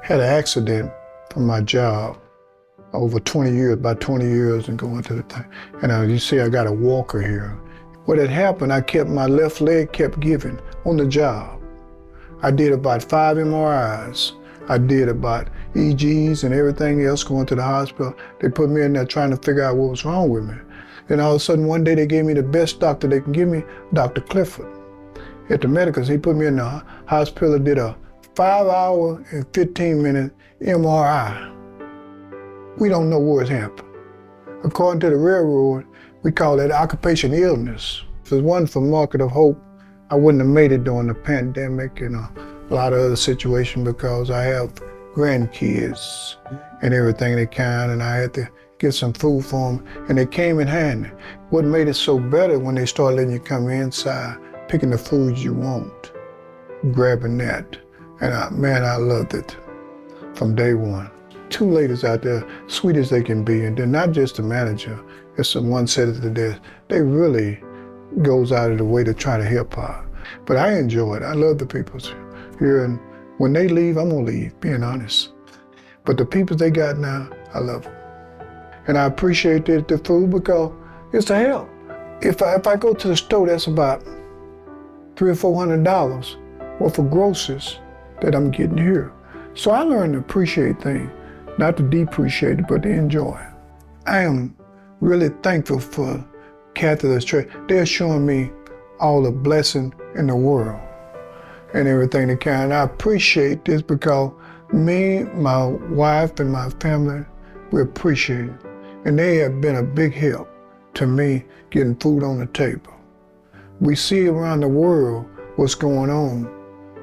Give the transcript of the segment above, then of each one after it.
had an accident from my job over 20 years, about 20 years and going to the thing. And you see I got a walker here. What had happened, my left leg kept giving on the job. I did about 5 MRIs. I did about EGs and everything else going to the hospital. They put me in there trying to figure out what was wrong with me. Then all of a sudden one day they gave me the best doctor they can give me, Dr. Clifford at the Medicals. He put me in the hospital and did a 5-hour and 15-minute MRI. We don't know where it happened. According to the railroad, we call that occupation illness. If it wasn't for Market of Hope, I wouldn't have made it during the pandemic and a lot of other situations because I have grandkids and everything they kind, and I had to get some food for them, and they came in handy. What made it so better when they started letting you come inside, picking the foods you want, grabbing that. And I loved it from day one. 2 ladies out there, sweet as they can be, and they're not just the manager, as someone said at the desk, they really goes out of the way to try to help her. But I enjoy it. I love the people here, and when they leave, I'm gonna leave, being honest. But the people they got now, I love them. And I appreciate the food because it's a help. If I go to the store, that's about $300 or $400 worth of groceries that I'm getting here. So I learned to appreciate things, not to depreciate it, but to enjoy it. I am really thankful for Catholic Church. They're showing me all the blessing in the world and everything they can. And I appreciate this because me, my wife, and my family, we appreciate it. And they have been a big help to me getting food on the table. We see around the world what's going on,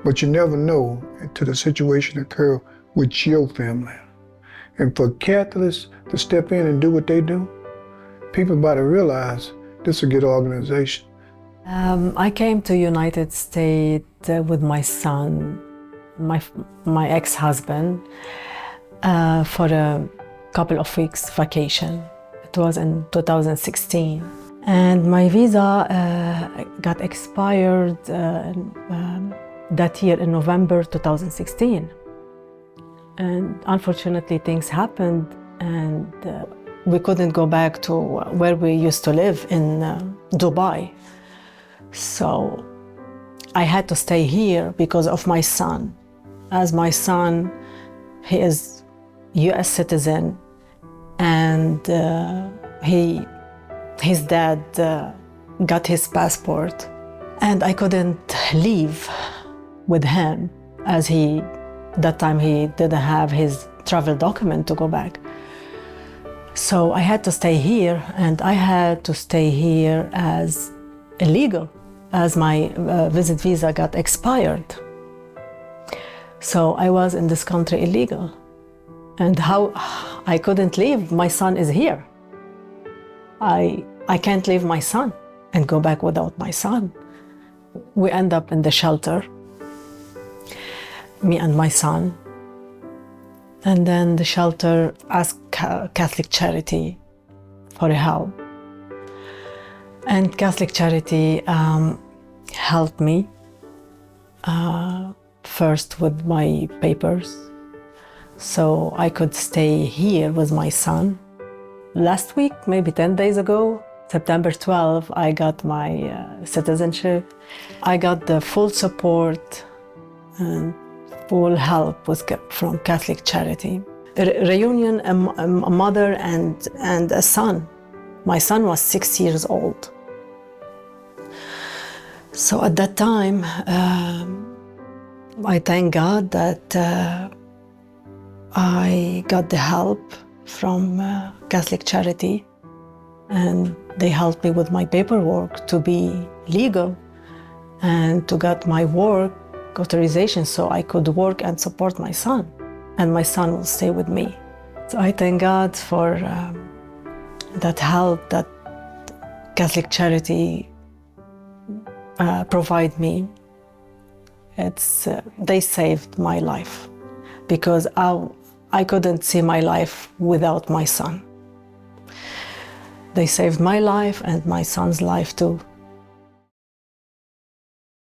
but you never know until the situation occurs with your family. And for Catholics to step in and do what they do, people about to realize this is a good organization. I came to United States with my son, my ex-husband, for a couple of weeks vacation. It was in 2016. And my visa got expired that year in November 2016. And unfortunately things happened and we couldn't go back to where we used to live in Dubai. So I had to stay here because of my son. As my son, he is US citizen and his dad got his passport and I couldn't leave with him as that time he didn't have his travel document to go back. So I had to stay here, and I had to stay here as illegal, as my visit visa got expired. So I was in this country illegal. And how I couldn't leave, my son is here. I can't leave my son and go back without my son. We end up in the shelter, me and my son. And then the shelter asked Catholic Charity for help. And Catholic Charity helped me first with my papers, so I could stay here with my son. Last week, maybe 10 days ago, September 12, I got my citizenship. I got the full support and full help from Catholic Charity. A reunion, a mother and a son. My son was 6 years old. So at that time, I thank God that I got the help from Catholic Charity, and they helped me with my paperwork to be legal and to get my work authorization so I could work and support my son, and my son will stay with me. So I thank God for that help that Catholic Charity provide me. They saved my life because I couldn't see my life without my son. They saved my life and my son's life too.